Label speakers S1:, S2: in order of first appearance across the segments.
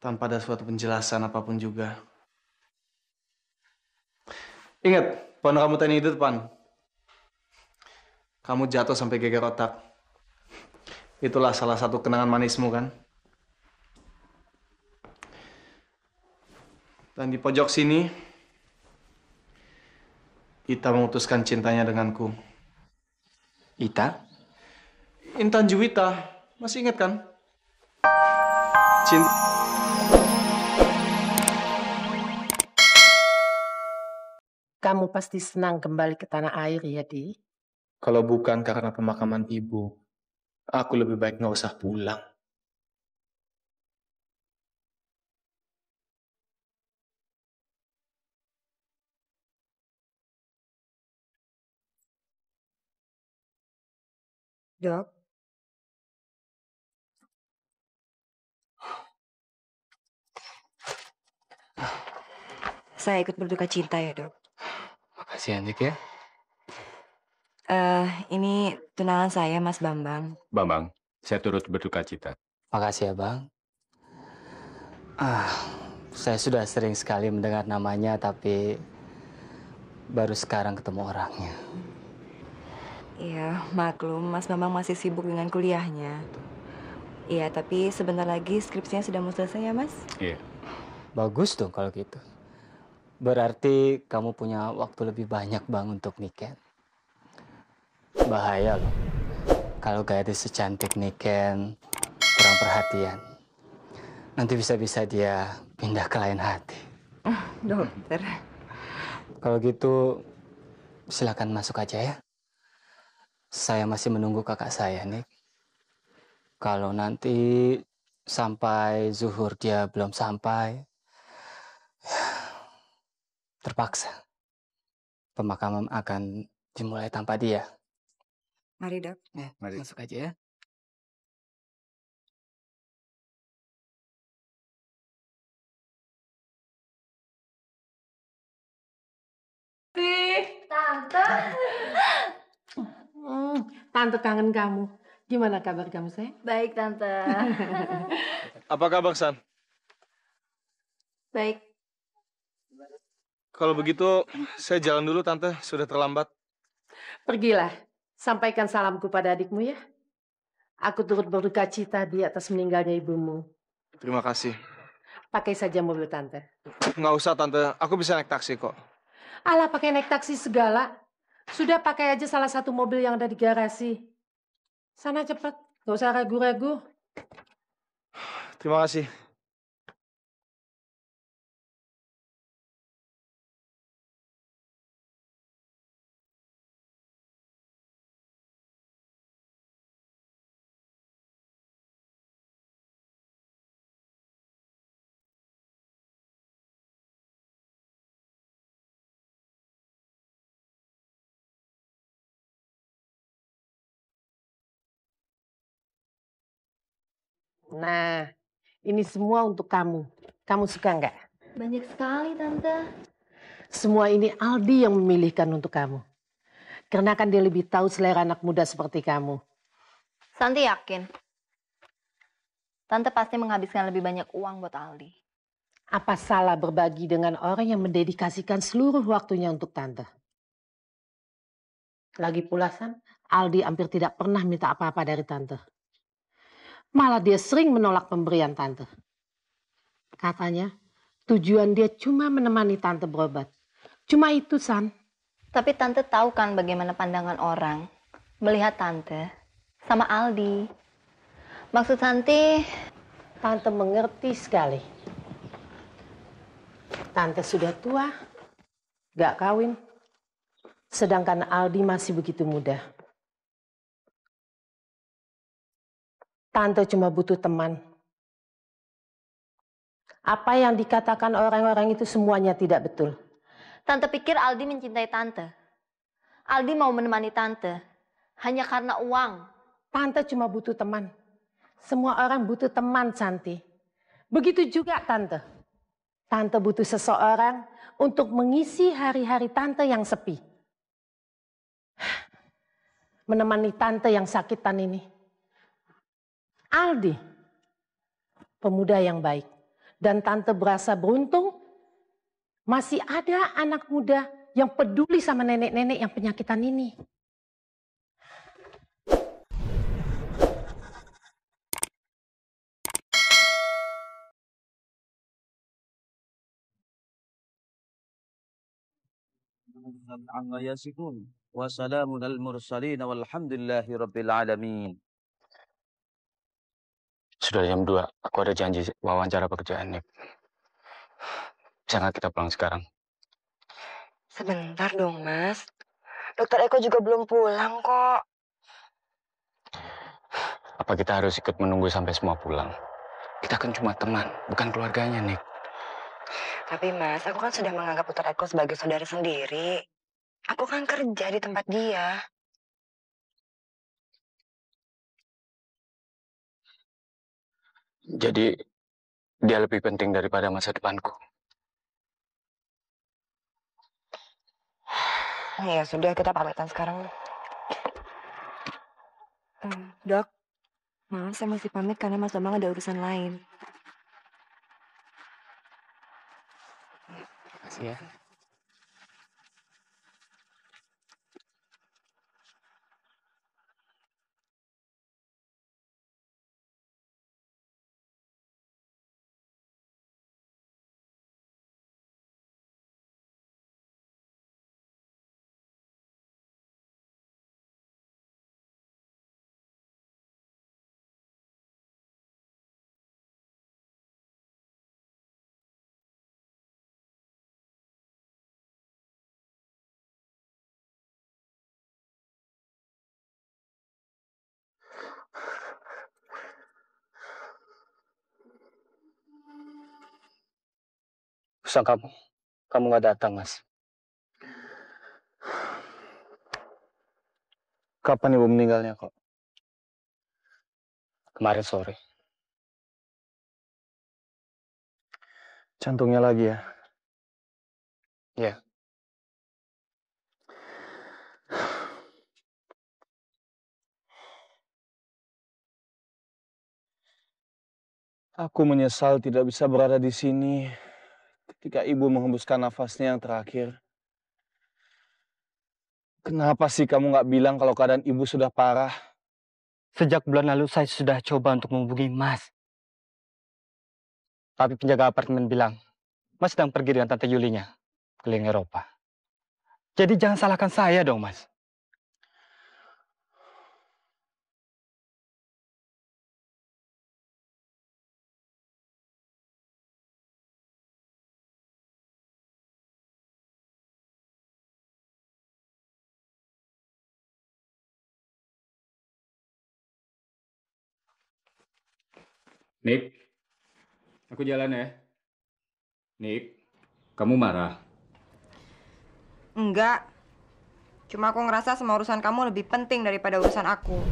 S1: tanpa ada suatu penjelasan apapun juga. Ingat, pohon rambutan itu depan. Kamu jatuh sampai geger otak. Itulah salah satu kenangan manismu kan? Dan di pojok sini, Ita memutuskan cintanya denganku.
S2: Ita?
S1: Intan Juwita, masih ingat kan? Cinta.
S3: Kamu pasti senang kembali ke tanah air ya, Di?
S1: Kalau bukan karena pemakaman ibu, aku lebih baik nggak usah pulang.
S4: Dok, saya ikut berduka cinta ya, Dok.
S2: Makasih Andik ya.
S4: Ini tunangan saya, Mas Bambang.
S5: Bambang, saya turut berduka cita.
S2: Makasih ya Bang. Saya sudah sering sekali mendengar namanya, tapi baru sekarang ketemu orangnya.
S4: Iya, maklum, Mas Bambang masih sibuk dengan kuliahnya. Iya, tapi sebentar lagi skripsinya sudah mau selesai ya, Mas?
S5: Iya.
S2: Bagus dong kalau gitu. Berarti kamu punya waktu lebih banyak Bang untuk Niken. Bahaya loh. Kalau gadis secantik Niken kurang perhatian. Nanti bisa-bisa dia pindah ke lain hati.
S4: Dokter.
S2: Kalau gitu silakan masuk aja ya. Saya masih menunggu kakak saya nih. Kalau nanti sampai zuhur dia belum sampai, terpaksa pemakaman akan dimulai tanpa dia.
S4: Mari, Dok.
S2: Mari. Masuk aja ya.
S3: Tante. Tante kangen kamu. Gimana kabar kamu, sayang?
S6: Baik, Tante.
S1: Apa kabar, San?
S6: Baik.
S1: Kalau begitu, saya jalan dulu, Tante. Sudah terlambat.
S3: Pergilah. Sampaikan salamku pada adikmu ya. Aku turut berduka cita di atas meninggalnya ibumu.
S1: Terima kasih.
S3: Pakai saja mobil Tante.
S1: Nggak usah, Tante. Aku bisa naik taksi kok.
S3: Alah, pakai naik taksi segala. Sudah pakai aja salah satu mobil yang ada di garasi. Sana cepat. Nggak usah ragu-ragu.
S1: Terima kasih.
S3: Nah, ini semua untuk kamu. Kamu suka nggak?
S6: Banyak sekali, Tante.
S3: Semua ini Aldi yang memilihkan untuk kamu. Karena kan dia lebih tahu selera anak muda seperti kamu.
S6: Santi yakin Tante pasti menghabiskan lebih banyak uang buat Aldi.
S3: Apa salah berbagi dengan orang yang mendedikasikan seluruh waktunya untuk Tante? Lagi pula, San, Aldi hampir tidak pernah minta apa-apa dari Tante. Malah dia sering menolak pemberian Tante. Katanya, tujuan dia cuma menemani Tante berobat. Cuma itu, San.
S6: Tapi Tante tahu kan bagaimana pandangan orang melihat Tante sama Aldi. Maksud Santi,
S3: Tante mengerti sekali. Tante sudah tua, gak kawin. Sedangkan Aldi masih begitu muda. Tante cuma butuh teman. Apa yang dikatakan orang-orang itu semuanya tidak betul.
S6: Tante pikir Aldi mencintai Tante. Aldi mau menemani Tante hanya karena uang.
S3: Tante cuma butuh teman. Semua orang butuh teman, Santi. Begitu juga Tante. Tante butuh seseorang untuk mengisi hari-hari Tante yang sepi. Menemani Tante yang sakitan ini. Aldi, pemuda yang baik. Dan Tante berasa beruntung masih ada anak muda yang peduli sama nenek-nenek yang penyakitan ini.
S7: Amma yasifun. Wassalamun al mursalin walhamdulillahi rabbil alamin.
S2: Sudah jam 2, aku ada janji wawancara pekerjaan, Nick. Bisa nggak kita pulang sekarang?
S4: Sebentar dong, Mas. Dokter Eko juga belum pulang kok.
S2: Apa kita harus ikut menunggu sampai semua pulang? Kita kan cuma teman, bukan keluarganya, Nick.
S4: Tapi Mas, aku kan sudah menganggap Dokter Eko sebagai saudara sendiri. Aku kan kerja di tempat dia.
S2: Jadi, dia lebih penting daripada masa depanku.
S4: Ya sudah, kita pamitan sekarang. Dok, Mas, saya mesti pamit karena Mas Bambang ada urusan lain.
S2: Makasih ya. Usah kamu nggak datang, Mas.
S1: Kapan ibu meninggalnya kok?
S2: Kemarin sore.
S1: Jantungnya lagi ya?
S2: Ya.
S1: Aku menyesal tidak bisa berada di sini ketika ibu menghembuskan nafasnya yang terakhir. Kenapa sih kamu nggak bilang kalau keadaan ibu sudah parah?
S2: Sejak bulan lalu saya sudah coba untuk menghubungi Mas. Tapi penjaga apartemen bilang, Mas sedang pergi dengan Tante Yulinya keliling Eropa. Jadi jangan salahkan saya dong, Mas.
S5: Nick, aku jalan ya. Nick, kamu marah?
S4: Enggak. Cuma aku ngerasa semua urusan kamu lebih penting daripada urusan aku.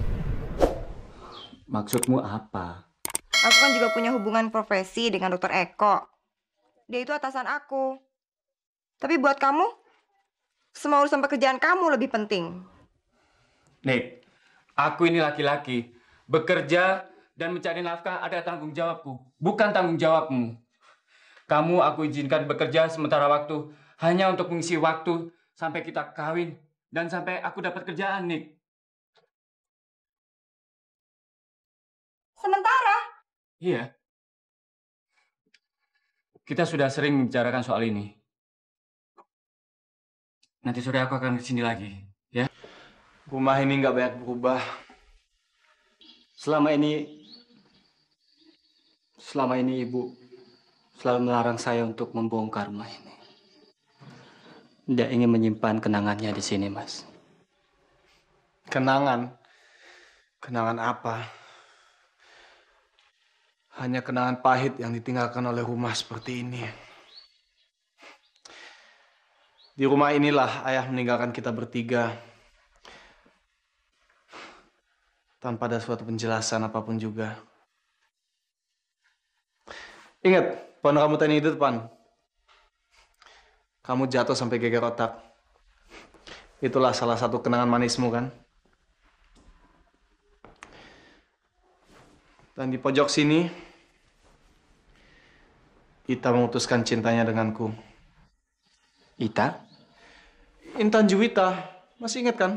S5: Maksudmu apa?
S4: Aku kan juga punya hubungan profesi dengan Dokter Eko. Dia itu atasan aku. Tapi buat kamu, semua urusan pekerjaan kamu lebih penting.
S5: Nick, aku ini laki-laki. Bekerja dan mencari nafkah ada tanggung jawabku, bukan tanggung jawabmu. Kamu aku izinkan bekerja sementara waktu hanya untuk mengisi waktu sampai kita kawin dan sampai aku dapat kerjaan, Nick.
S4: Sementara?
S5: Iya. Kita sudah sering membicarakan soal ini. Nanti sore aku akan kesini lagi, ya.
S1: Rumah ini nggak banyak berubah.
S2: Selama ini Ibu selalu melarang saya untuk membongkar rumah ini. Dia ingin menyimpan kenangannya di sini, Mas.
S1: Kenangan? Kenangan apa? Hanya kenangan pahit yang ditinggalkan oleh rumah seperti ini. Di rumah inilah ayah meninggalkan kita bertiga. Tanpa ada suatu penjelasan apapun juga. Ingat, pohon rambutan itu, Pan. Kamu jatuh sampai geger otak. Itulah salah satu kenangan manismu, kan? Dan di pojok sini, Ita memutuskan cintanya denganku.
S2: Ita?
S1: Intan Juwita, masih ingat kan?